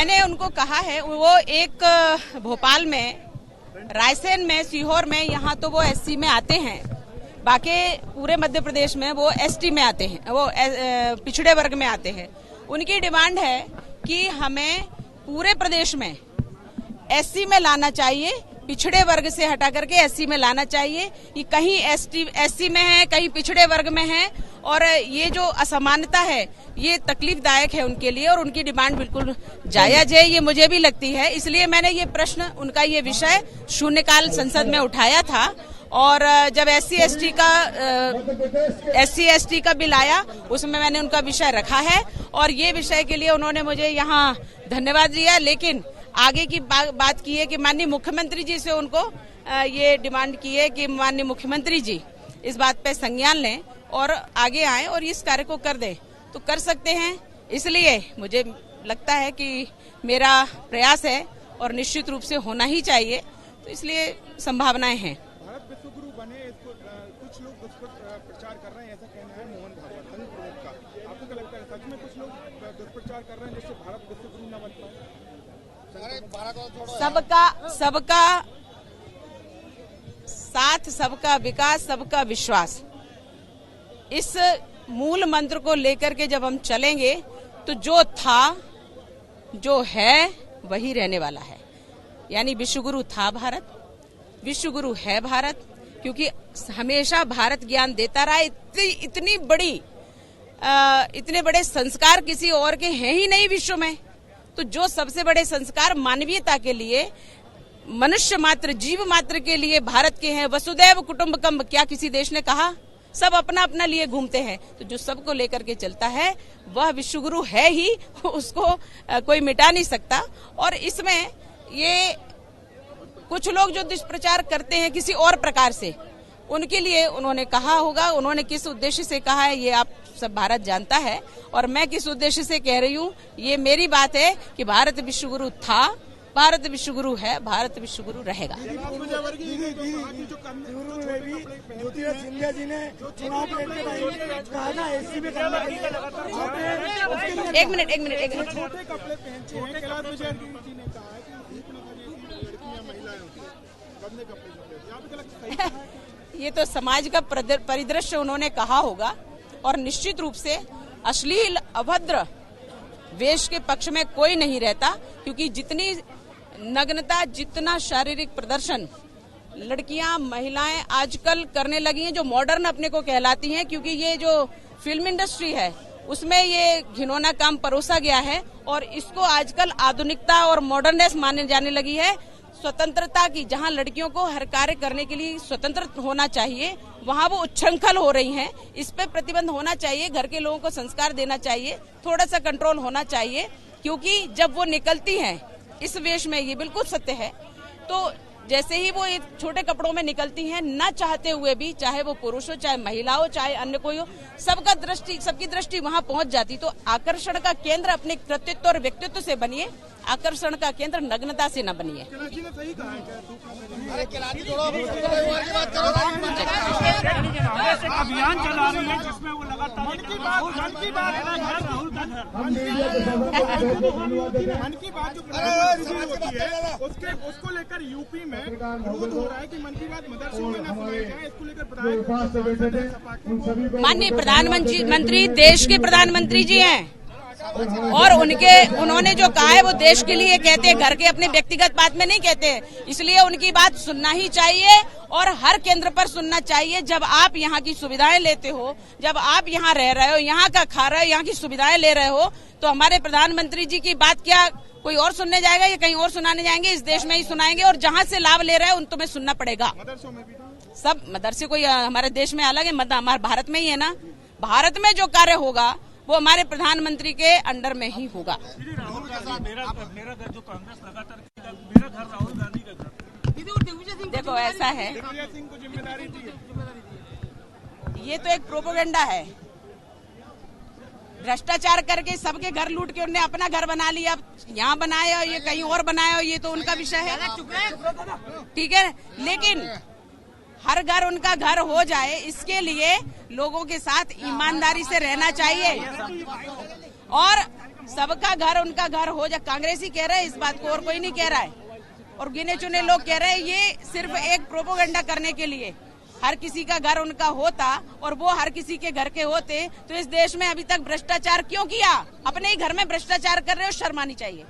मैंने उनको कहा है, वो एक भोपाल में, रायसेन में, सीहोर में, यहाँ तो वो एससी में आते हैं, बाकी पूरे मध्य प्रदेश में वो एसटी में आते हैं, वो पिछड़े वर्ग में आते हैं। उनकी डिमांड है कि हमें पूरे प्रदेश में एससी में लाना चाहिए, पिछड़े वर्ग से हटा करके एससी में लाना चाहिए। कि कहीं एससी में है, कहीं पिछड़े वर्ग में है, और ये जो असमानता है ये तकलीफदायक है उनके लिए, और उनकी डिमांड बिल्कुल जायज है, ये मुझे भी लगती है। इसलिए मैंने ये प्रश्न, उनका ये विषय शून्यकाल संसद में उठाया था, और जब एससी एसटी का बिल आया उसमें मैंने उनका विषय रखा है, और ये विषय के लिए उन्होंने मुझे यहाँ धन्यवाद दिया। लेकिन आगे की बात की है कि माननीय मुख्यमंत्री जी से उनको ये डिमांड की है कि माननीय मुख्यमंत्री जी इस बात पे संज्ञान लें और आगे आएं और इस कार्य को कर दें, तो कर सकते हैं। इसलिए मुझे लगता है कि मेरा प्रयास है और निश्चित रूप से होना ही चाहिए, तो इसलिए संभावनाएं हैं। भारत विश्व गुरु बने, इसको कुछ लोग दुष्प्रचार कर रहे हैं, ऐसा कहना है मोहन भागवत का। आपको क्या लगता है, सच में कुछ लोग दुष्प्रचार कर रहे हैं जिससे भारत विश्व गुरु न बन पाए? सबका साथ, सबका विकास, सबका विश्वास, इस मूल मंत्र को लेकर के जब हम चलेंगे तो जो था, जो है, वही रहने वाला है। यानी विश्वगुरु था भारत, विश्वगुरु है भारत, क्योंकि हमेशा भारत ज्ञान देता रहा। इतने बड़े संस्कार किसी और के हैं ही नहीं विश्व में। तो जो सबसे बड़े संस्कार मानवीयता के लिए, मनुष्य मात्र, जीव मात्र के लिए भारत के हैं, वसुदैव कुटुंबकम, क्या किसी देश ने कहा? सब अपना अपना लिए घूमते हैं। तो जो सबको लेकर के चलता है वह विश्वगुरु है ही, उसको कोई मिटा नहीं सकता। और इसमें ये कुछ लोग जो दुष्प्रचार करते हैं किसी और प्रकार से, उनके लिए उन्होंने कहा होगा, उन्होंने किस उद्देश्य से कहा है ये आप सब भारत जानता है, और मैं किस उद्देश्य से कह रही हूँ ये मेरी बात है कि भारत विश्वगुरु था, भारत विश्वगुरु है, भारत विश्वगुरु रहेगा। सिंधिया जी ने चुनाव कहा था एससी में करने के लिए। एक मिनट छोटे कपड़े पहनते हैं, कैलाश विजय जी ने कहा है कि लड़कियां महिलाएं होती हैं, गंदे कपड़े। ये तो समाज का परिदृश्य उन्होंने कहा होगा, और निश्चित रूप से अश्लील, अभद्र वेश के पक्ष में कोई नहीं रहता, क्योंकि जितनी नग्नता, जितना शारीरिक प्रदर्शन लड़कियां, महिलाएं आजकल करने लगी हैं, जो मॉडर्न अपने को कहलाती हैं, क्योंकि ये जो फिल्म इंडस्ट्री है उसमें ये घिनौना काम परोसा गया है, और इसको आजकल आधुनिकता और मॉडर्ननेस माने जाने लगी है। स्वतंत्रता की, जहां लड़कियों को हर कार्य करने के लिए स्वतंत्र होना चाहिए, वहां वो उच्छृंखल हो रही हैं। इस पे प्रतिबंध होना चाहिए, घर के लोगों को संस्कार देना चाहिए, थोड़ा सा कंट्रोल होना चाहिए, क्योंकि जब वो निकलती हैं इस वेश में, ये बिल्कुल सत्य है, तो जैसे ही वो छोटे कपड़ों में निकलती हैं, न चाहते हुए भी, चाहे वो पुरुष हो, चाहे महिला हो, चाहे अन्य कोई हो, सबकी दृष्टि वहां पहुंच जाती। तो आकर्षण का केंद्र अपने कृतित्व और व्यक्तित्व से बनिए, आकर्षण का केंद्र नग्नता से न बनिए। अभियान चला रही है जिसमें वो लगातार मन की बात होती है, उसको लेकर यूपी में विरोध हो रहा है कि मन की बात मदरसों में न सुनाई जाए। इसको लेकर माननीय प्रधानमंत्री देश के प्रधानमंत्री जी हैं, और उन्होंने जो कहा है वो देश के लिए कहते हैं, घर के अपने व्यक्तिगत बात में नहीं कहते हैं। इसलिए उनकी बात सुनना ही चाहिए, और हर केंद्र पर सुनना चाहिए। जब आप यहाँ की सुविधाएं लेते हो, जब आप यहाँ रह रहे हो, यहाँ का खा रहे हो, यहाँ की सुविधाएं ले रहे हो, तो हमारे प्रधानमंत्री जी की बात क्या कोई और सुनने जाएगा या कहीं और सुनाने जाएंगे? इस देश में ही सुनाएंगे, और जहाँ से लाभ ले रहे हैं उन तुम्हें सुनना पड़ेगा। सब मदरसे कोई हमारे देश में अलग है, हमारे भारत में ही है ना। भारत में जो कार्य होगा वो हमारे प्रधानमंत्री के अंडर में ही होगा। मेरा घर जो कांग्रेस लगातार, मेरा घर राहुल गांधी का घर। देखो ऐसा है, ये तो एक प्रोपेगेंडा है। भ्रष्टाचार करके सबके घर लूट के उन्होंने अपना घर बना लिया, अब यहाँ बनाया ये कहीं और बनाया, ये तो उनका विषय है, ठीक है। लेकिन हर घर उनका घर हो जाए, इसके लिए लोगों के साथ ईमानदारी से रहना चाहिए। और सबका घर उनका घर हो जा, कांग्रेसी कह रहे हैं इस बात को और कोई नहीं कह रहा है, और गिने चुने लोग कह रहे हैं ये सिर्फ एक प्रोपोगंडा करने के लिए। हर किसी का घर उनका होता और वो हर किसी के घर के होते तो इस देश में अभी तक भ्रष्टाचार क्यों किया? अपने ही घर में भ्रष्टाचार कर रहे हो, शर्म आनी चाहिए।